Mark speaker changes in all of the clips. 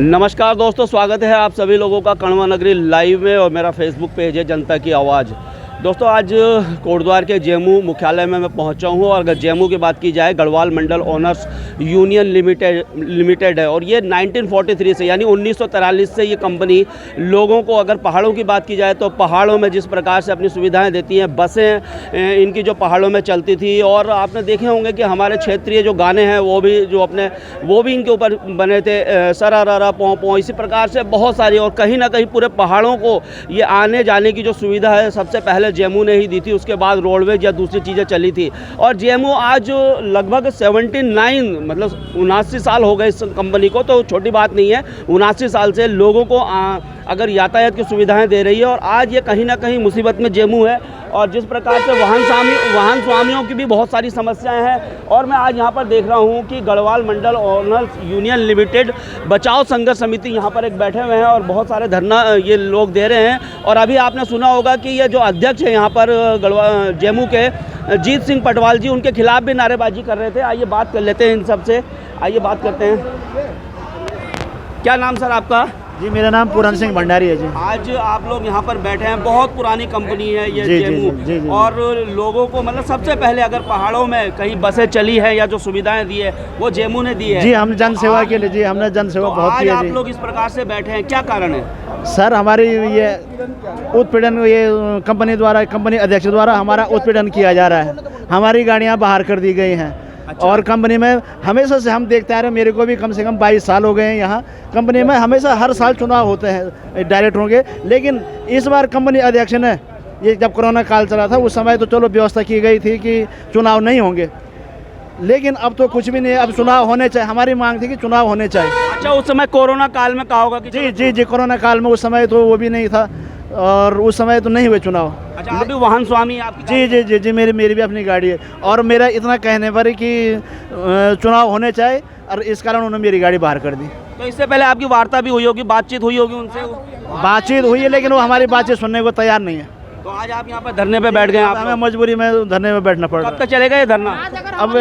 Speaker 1: नमस्कार दोस्तों, स्वागत है आप सभी लोगों का कण्वा नगरी लाइव में। और मेरा फेसबुक पेज है जनता की आवाज़। दोस्तों, आज कोटद्वार के जेमू मुख्यालय में मैं पहुंचा हूं। और अगर जेमू की बात की जाए, गढ़वाल मंडल ओनर्स यूनियन लिमिटेड है। और ये 1943 से यानी 1943 से ये कंपनी लोगों को, अगर पहाड़ों की बात की जाए तो पहाड़ों में जिस प्रकार से अपनी सुविधाएं देती हैं, बसें इनकी जो पहाड़ों में चलती थी। और आपने देखे होंगे कि हमारे क्षेत्रीय जो गाने हैं वो भी इनके ऊपर बने थे, सरारा पों पों, इसी प्रकार से बहुत सारी। और कहीं ना कहीं पूरे पहाड़ों को ये आने जाने की जो सुविधा है सबसे पहले जेमू ने ही दी थी। उसके बाद रोडवेज या दूसरी चीज़ें चली थी। और जेमू आज लगभग 79 मतलब 79 साल हो गए इस कंपनी को, तो छोटी बात नहीं है। 79 साल से लोगों को अगर यातायात की सुविधाएं दे रही है। और आज ये कहीं ना कहीं मुसीबत में जेमू है। और जिस प्रकार से वाहन स्वामियों की भी बहुत सारी समस्याएं हैं। और मैं आज यहाँ पर देख रहा हूँ कि गढ़वाल मंडल ओनर्स यूनियन लिमिटेड बचाव संघर्ष समिति यहाँ पर एक बैठे हुए हैं और बहुत सारे धरना ये लोग दे रहे हैं। और अभी आपने सुना होगा कि ये जो अध्यक्ष है यहाँ पर जेमू के, जीत सिंह पटवाल जी, उनके खिलाफ भी नारेबाजी कर रहे थे। आइए बात कर लेते हैं इन सब से, आइए बात करते हैं। क्या नाम सर आपका?
Speaker 2: जी, मेरा नाम पूरन सिंह भंडारी है जी।
Speaker 1: आज आप लोग यहाँ पर बैठे हैं, बहुत पुरानी कंपनी है ये जेमू।
Speaker 2: जी।
Speaker 1: और लोगों को मतलब सबसे पहले अगर पहाड़ों में कहीं बसें चली है या जो सुविधाएं दी है वो जेमू ने दी है।
Speaker 2: जी, हम जन सेवा के लिए, जी हमने जन सेवा बहुत की है।
Speaker 1: आज आप लोग इस प्रकार से बैठे हैं, क्या कारण है?
Speaker 2: सर, हमारी ये उत्पीड़न, ये कंपनी अध्यक्ष द्वारा हमारा उत्पीड़न किया जा रहा है। हमारी गाड़ियाँ बाहर कर दी गई हैं। अच्छा। और कंपनी में हमेशा से हम देखते आ रहे हैं, मेरे को भी कम से कम 22 साल हो गए हैं यहाँ। कंपनी में हमेशा हर साल चुनाव होते हैं डायरेक्टरों के। लेकिन इस बार कंपनी अध्यक्ष ने, ये जब कोरोना काल चला था उस समय तो चलो व्यवस्था की गई थी कि चुनाव नहीं होंगे, लेकिन अब तो कुछ भी नहीं है। अब चुनाव होने चाहिए, हमारी मांग थी कि चुनाव होने चाहिए।
Speaker 1: अच्छा, उस समय कोरोना काल में कहा होगा कि
Speaker 2: जी, कोरोना काल में उस समय तो वो भी नहीं था और उस समय तो नहीं हुए चुनाव।
Speaker 1: अच्छा, आप भी वाहन स्वामी हैं आपकी?
Speaker 2: जी, मेरी भी अपनी गाड़ी है। और मेरा इतना कहने पर है कि चुनाव होने चाहिए, और इस कारण उन्होंने मेरी गाड़ी बाहर कर दी।
Speaker 1: तो इससे पहले आपकी वार्ता भी हुई होगी, बातचीत हुई होगी उनसे?
Speaker 2: बातचीत हुई है, लेकिन वो हमारी बातचीत सुनने को तैयार नहीं है।
Speaker 1: तो आज आप यहाँ पर धरने पे बैठ गए?
Speaker 2: हमें मजबूरी में धरने में बैठना पड़ रहा है।
Speaker 1: कब तक चलेगा ये धरना?
Speaker 2: अब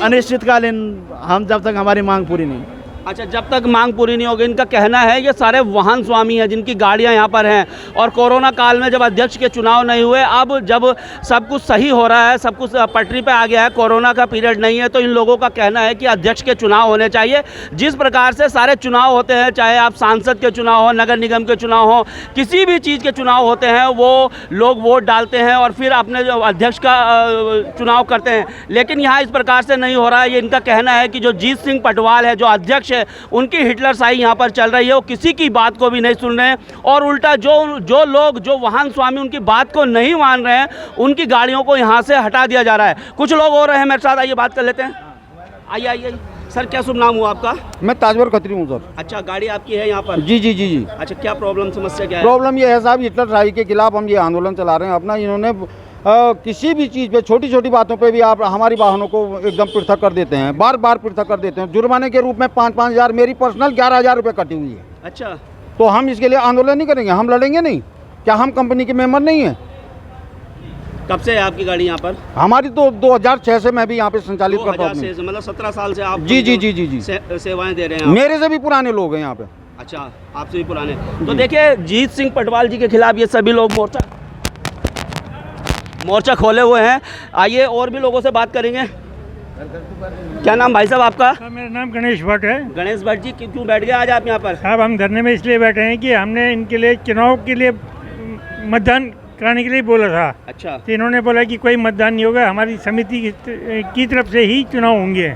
Speaker 2: अनिश्चितकालीन, हम जब तक हमारी मांग पूरी नहीं।
Speaker 1: अच्छा, जब तक मांग पूरी नहीं होगी। इनका कहना है ये सारे वाहन स्वामी हैं जिनकी गाड़ियां यहाँ पर हैं। और कोरोना काल में जब अध्यक्ष के चुनाव नहीं हुए, अब जब सब कुछ सही हो रहा है, सब कुछ पटरी पे आ गया है, कोरोना का पीरियड नहीं है, तो इन लोगों का कहना है कि अध्यक्ष के चुनाव होने चाहिए। जिस प्रकार से सारे चुनाव होते हैं, चाहे आप सांसद के चुनाव हो, नगर निगम के चुनाव हो, किसी भी चीज़ के चुनाव होते हैं, वो लोग वोट डालते हैं और फिर अपने जो अध्यक्ष का चुनाव करते हैं। लेकिन यहाँ इस प्रकार से नहीं हो रहा है। ये इनका कहना है कि जो जीत सिंह पटवाल है, जो अध्यक्ष, उनकी हिटलरशाही यहाँ पर चल रही है। वो किसी की बात को भी नहीं सुन रहे हैं। और उल्टा जो लोग, जो वाहन स्वामी उनकी बात को नहीं मान रहे हैं, उनकी गाड़ियों को यहाँ से हटा दिया जा रहा है। कुछ लोग हो रहे हैं मेरे साथ, आइए बात कर लेते हैं। आइए सर, क्या शुभ नाम हुआ आपका?
Speaker 3: मैं ताजवर खत्री हूँ सर।
Speaker 1: अच्छा, गाड़ी आपकी है यहाँ पर?
Speaker 3: जी।
Speaker 1: अच्छा, क्या प्रॉब्लम, समस्या क्या है?
Speaker 3: प्रॉब्लम ये है साहब, हिटलरशाही के खिलाफ हम ये आंदोलन चला रहे हैं अपना। इन्होंने किसी भी चीज़ पे, छोटी छोटी बातों पे भी आप हमारी वाहनों को एकदम पृथक कर देते हैं, बार बार पृथक कर देते हैं। जुर्माने के रूप में 5-5 हज़ार, मेरी पर्सनल 11,000 रुपये कटी हुई है।
Speaker 1: अच्छा,
Speaker 3: तो हम इसके लिए आंदोलन नहीं करेंगे? हम लड़ेंगे नहीं? क्या हम कंपनी के मेंबर नहीं हैं?
Speaker 1: कब से है आपकी गाड़ी यहाँ पर?
Speaker 3: हमारी तो 2006 से मैं भी यहाँ पे संचालित करता हूँ।
Speaker 1: मतलब 17 साल से आप
Speaker 3: जी
Speaker 1: सेवाएं दे रहे हैं?
Speaker 3: मेरे से भी पुराने लोग हैं यहाँ पे।
Speaker 1: अच्छा, आपसे भी पुराने। तो देखिए, जीत सिंह पटवाल जी के खिलाफ ये सभी लोग मोर्चा खोले हुए हैं। आइए और भी लोगों से बात करेंगे। क्या नाम भाई साहब आपका?
Speaker 4: मेरा नाम गणेश भट्ट है।
Speaker 1: गणेश भट्ट जी, क्यों बैठ गए आज आप यहाँ पर?
Speaker 4: साहब, हम धरने में इसलिए बैठे हैं कि हमने इनके लिए चुनाव के लिए मतदान कराने के लिए बोला था। अच्छा। तो इन्होंने बोला कि कोई मतदान नहीं होगा, हमारी समिति की तरफ से ही चुनाव होंगे।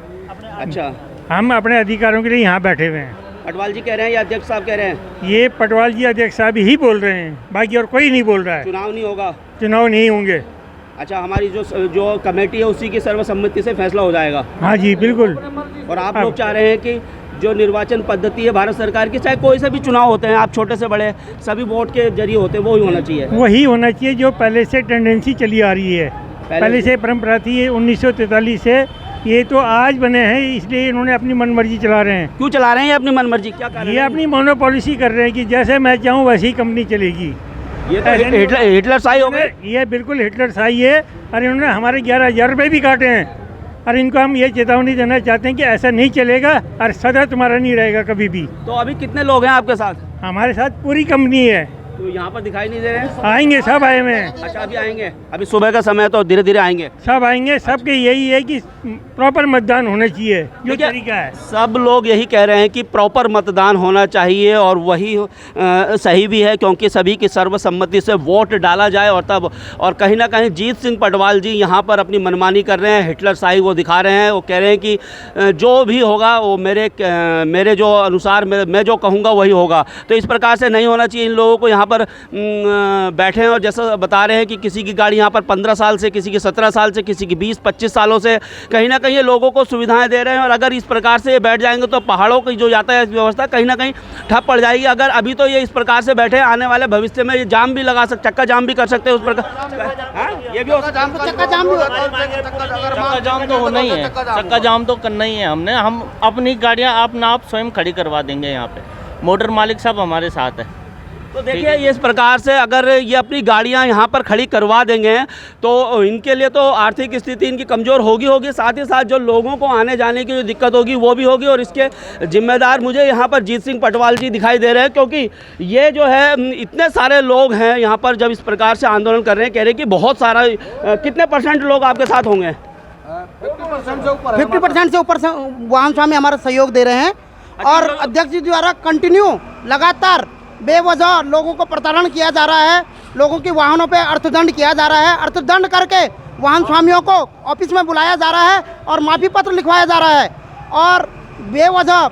Speaker 4: अच्छा। हम अपने अधिकारों के लिए यहाँ बैठे हुए हैं।
Speaker 1: पटवाल जी कह रहे हैं या अध्यक्ष साहब कह रहे हैं?
Speaker 4: ये पटवाल जी, अध्यक्ष साहब ही बोल रहे हैं, बाकी और कोई नहीं बोल रहा है।
Speaker 1: चुनाव नहीं होगा?
Speaker 4: चुनाव नहीं होंगे।
Speaker 1: अच्छा, हमारी जो कमेटी है उसी की सर्वसम्मति से फैसला हो जाएगा?
Speaker 4: हाँ जी, बिल्कुल।
Speaker 1: और आप लोग चाह रहे हैं कि जो निर्वाचन पद्धति है भारत सरकार की, चाहे कोई से भी चुनाव होते हैं, आप छोटे से बड़े, सभी वोट के जरिए होते हैं, वो ही होना चाहिए?
Speaker 4: वही होना चाहिए जो पहले से टेंडेंसी चली आ रही है, पहले से परंपरा थी 1943 से। ये तो आज बने हैं, इसलिए इन्होंने अपनी मनमर्जी चला रहे हैं।
Speaker 1: क्यों चला रहे हैं ये अपनी मनमर्जी? क्या कर रहे हैं?
Speaker 4: ये अपनी मोनोपॉलिसी कर रहे हैं कि जैसे मैं चाहूँ वैसी ही कंपनी चलेगी।
Speaker 1: ये तो हिटलरशाही हो गई।
Speaker 4: ये बिल्कुल हिटलरशाही है। और इन्होंने हमारे 11,000 रुपये भी काटे हैं। और इनको हम ये चेतावनी देना चाहते हैं कि ऐसा नहीं चलेगा और सदा तुम्हारा नहीं रहेगा कभी भी।
Speaker 1: तो अभी कितने लोग हैं आपके साथ?
Speaker 4: हमारे साथ पूरी कंपनी है।
Speaker 1: तो यहाँ पर दिखाई नहीं दे रहे हैं?
Speaker 4: आएंगे, सब आए हुए हैं।
Speaker 1: अच्छा, अभी आएंगे? अभी सुबह का समय है तो धीरे धीरे आएंगे।
Speaker 4: सब आएंगे। सबके यही है कि प्रॉपर मतदान होना चाहिए, जो तरीका है।
Speaker 1: सब लोग यही कह रहे हैं कि प्रॉपर मतदान होना चाहिए और वही सही भी है, क्योंकि सभी की सर्वसम्मति से वोट डाला जाए और तब। और कहीं ना कहीं जीत सिंह पटवाल जी यहाँ पर अपनी मनमानी कर रहे हैं, हिटलर शाही वो दिखा रहे हैं। वो कह रहे हैं कि जो भी होगा वो मेरे जो अनुसार मैं जो कहूँगा वही होगा। तो इस प्रकार से नहीं होना चाहिए। इन लोगों को यहाँ पर बैठे हैं और जैसा बता रहे हैं कि किसी की गाड़ी यहाँ पर 15 साल से, किसी की 17 साल से, किसी की 20-25 सालों से कहीं ना कहीं ये लोगों को सुविधाएं दे रहे हैं। और अगर इस प्रकार से ये बैठ जाएंगे तो पहाड़ों की जो यातायात व्यवस्था कहीं ना कहीं ठप पड़ जाएगी। अगर अभी तो ये इस प्रकार से बैठे, आने वाले भविष्य में ये जाम भी लगा सकते, चक्का जाम भी कर सकते हैं उस प्रकार। ये भी
Speaker 5: चक्का जाम तो होना ही है, चक्का जाम तो करना ही है। हम अपनी गाड़ियाँ आप स्वयं खड़ी करवा देंगे यहाँ पे, मोटर मालिक सब हमारे साथ है।
Speaker 1: तो देखिए, ये इस प्रकार से अगर ये अपनी गाड़ियां यहाँ पर खड़ी करवा देंगे तो इनके लिए तो आर्थिक स्थिति इनकी कमज़ोर होगी, साथ ही साथ जो लोगों को आने जाने की जो दिक्कत होगी वो भी होगी। और इसके जिम्मेदार मुझे यहाँ पर जीत सिंह पटवाल जी दिखाई दे रहे हैं, क्योंकि ये जो है इतने सारे लोग हैं यहाँ पर जब इस प्रकार से आंदोलन कर रहे हैं। कह रहे हैं कि बहुत सारा, कितने % लोग आपके साथ होंगे?
Speaker 5: 50% से ऊपर से वाहन स्वामी हमारा सहयोग दे रहे हैं। और अध्यक्ष जी द्वारा कंटिन्यू लगातार बेवजह लोगों को प्रताड़न किया जा रहा है, लोगों के वाहनों पे अर्थदंड किया जा रहा है। अर्थदंड करके वाहन स्वामियों को ऑफिस में बुलाया जा रहा है और माफी पत्र लिखवाया जा रहा है। और बेवजह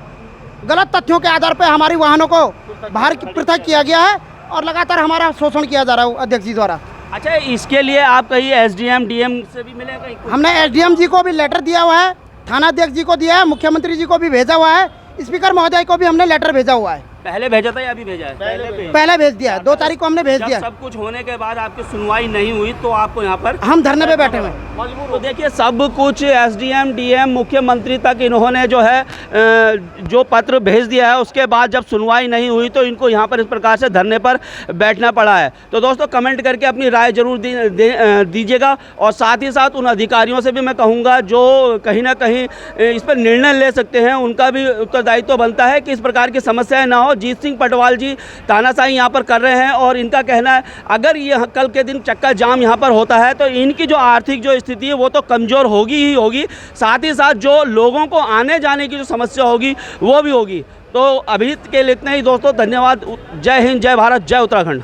Speaker 5: गलत तथ्यों के आधार पर हमारी वाहनों को बाहर पृथक किया गया है और लगातार हमारा शोषण किया जा रहा है अध्यक्ष जी द्वारा।
Speaker 1: अच्छा, इसके लिए आप कहीं SDM DM से भी मिले? कहीं
Speaker 5: हमने SDM जी को भी लेटर दिया हुआ है, थाना अध्यक्ष जी को दिया है, मुख्यमंत्री जी को भी भेजा हुआ है, स्पीकर महोदय को भी हमने लेटर भेजा हुआ है।
Speaker 1: पहले भेजा था या अभी भेजा है?
Speaker 5: पहले भेज दिया है, 2 तारीख को हमने भेज दिया।
Speaker 1: सब कुछ होने के बाद आपकी सुनवाई नहीं हुई तो आपको यहाँ पर
Speaker 5: हम धरने पे बैठे हुए।
Speaker 1: तो देखिए, सब कुछ SDM DM मुख्यमंत्री तक इन्होंने जो है जो पत्र भेज दिया है, उसके बाद जब सुनवाई नहीं हुई तो इनको यहाँ पर इस प्रकार से धरने पर बैठना पड़ा है। तो दोस्तों, कमेंट करके अपनी राय जरूर दीजिएगा। और साथ ही साथ उन अधिकारियों से भी मैं कहूँगा जो कहीं ना कहीं इस पर निर्णय ले सकते हैं, उनका भी उत्तरदायित्व बनता है कि इस प्रकार की समस्याएं ना हो। जीत सिंह पटवाल जी तानाशाही यहाँ पर कर रहे हैं और इनका कहना है अगर ये कल के दिन चक्का जाम यहाँ पर होता है तो इनकी जो आर्थिक जो स्थिति है वो तो कमज़ोर होगी ही होगी, साथ ही साथ जो लोगों को आने जाने की जो समस्या होगी वो भी होगी। तो अभी के लिए इतना ही दोस्तों, धन्यवाद। जय हिंद, जय भारत, जय उत्तराखंड।